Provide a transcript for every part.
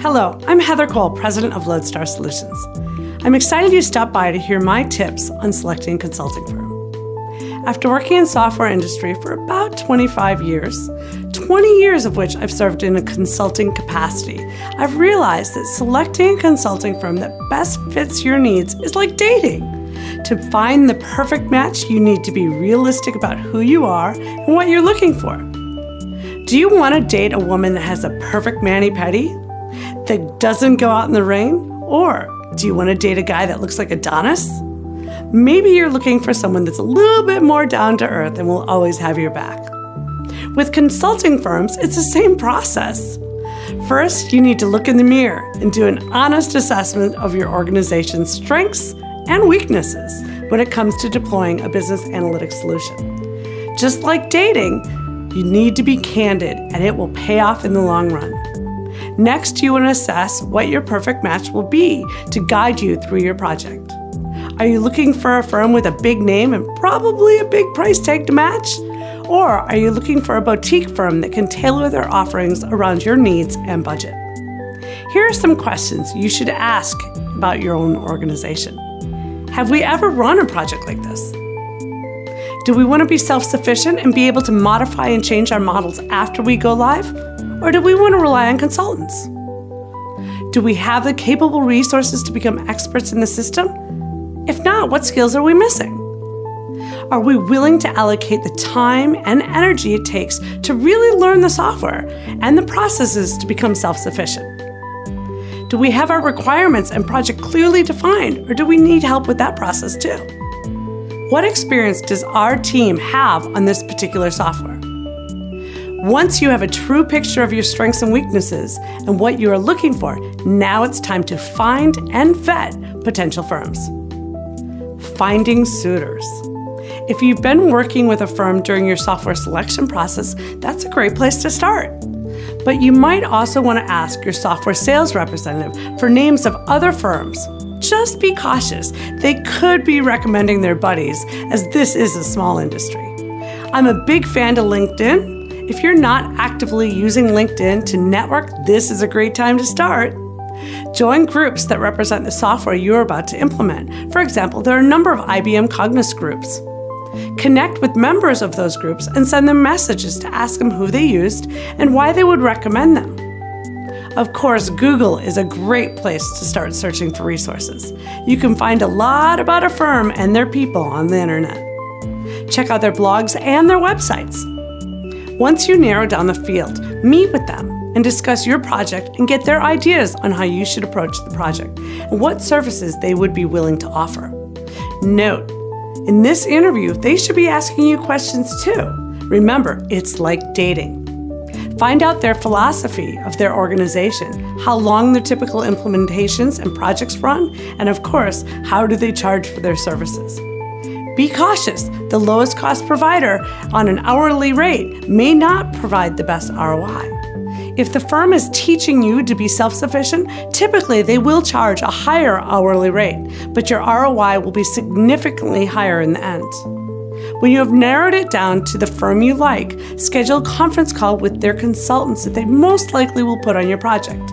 Hello, I'm Heather Cole, President of Lodestar Solutions. I'm excited you stopped by to hear my tips on selecting a consulting firm. After working in the software industry for about 25 years, 20 years of which I've served in a consulting capacity, I've realized that selecting a consulting firm that best fits your needs is like dating. To find the perfect match, you need to be realistic about who you are and what you're looking for. Do you want to date a woman that has a perfect mani-pedi, that doesn't go out in the rain? Or do you want to date a guy that looks like Adonis? Maybe you're looking for someone that's a little bit more down to earth and will always have your back. With consulting firms, it's the same process. First, you need to look in the mirror and do an honest assessment of your organization's strengths and weaknesses when it comes to deploying a business analytics solution. Just like dating, you need to be candid and it will pay off in the long run. Next, you want to assess what your perfect match will be to guide you through your project. Are you looking for a firm with a big name and probably a big price tag to match? Or are you looking for a boutique firm that can tailor their offerings around your needs and budget? Here are some questions you should ask about your own organization. Have we ever run a project like this? Do we want to be self-sufficient and be able to modify and change our models after we go live? Or do we want to rely on consultants? Do we have the capable resources to become experts in the system? If not, what skills are we missing? Are we willing to allocate the time and energy it takes to really learn the software and the processes to become self-sufficient? Do we have our requirements and project clearly defined, or do we need help with that process too? What experience does our team have on this particular software? Once you have a true picture of your strengths and weaknesses and what you are looking for, now it's time to find and vet potential firms. Finding suitors. If you've been working with a firm during your software selection process, that's a great place to start. But you might also want to ask your software sales representative for names of other firms. Just be cautious. They could be recommending their buddies, as this is a small industry. I'm a big fan of LinkedIn. If you're not actively using LinkedIn to network, this is a great time to start. Join groups that represent the software you're about to implement. For example, there are a number of IBM Cognos groups. Connect with members of those groups and send them messages to ask them who they used and why they would recommend them. Of course, Google is a great place to start searching for resources. You can find a lot about a firm and their people on the internet. Check out their blogs and their websites. Once you narrow down the field, meet with them and discuss your project and get their ideas on how you should approach the project and what services they would be willing to offer. Note, in this interview, they should be asking you questions too. Remember, it's like dating. Find out their philosophy of their organization, how long their typical implementations and projects run, and of course, how do they charge for their services. Be cautious. The lowest cost provider on an hourly rate may not provide the best ROI. If the firm is teaching you to be self-sufficient, typically they will charge a higher hourly rate, but your ROI will be significantly higher in the end. When you have narrowed it down to the firm you like, schedule a conference call with their consultants that they most likely will put on your project.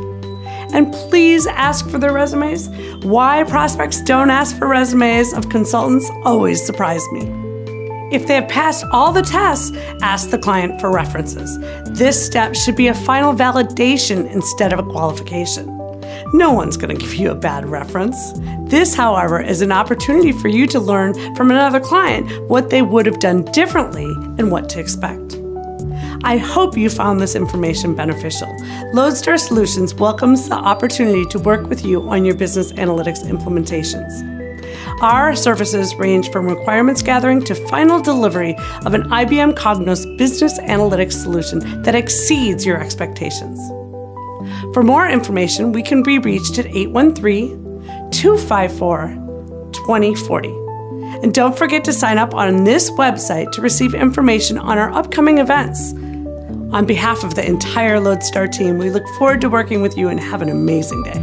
And please ask for their resumes. Why prospects don't ask for resumes of consultants always surprise me. If they have passed all the tests, ask the client for references. This step should be a final validation instead of a qualification. No one's going to give you a bad reference. This, however, is an opportunity for you to learn from another client what they would have done differently and what to expect. I hope you found this information beneficial. Lodestar Solutions welcomes the opportunity to work with you on your business analytics implementations. Our services range from requirements gathering to final delivery of an IBM Cognos business analytics solution that exceeds your expectations. For more information, we can be reached at 813-254-2040. And don't forget to sign up on this website to receive information on our upcoming events. On behalf of the entire Lodestar team, we look forward to working with you and have an amazing day.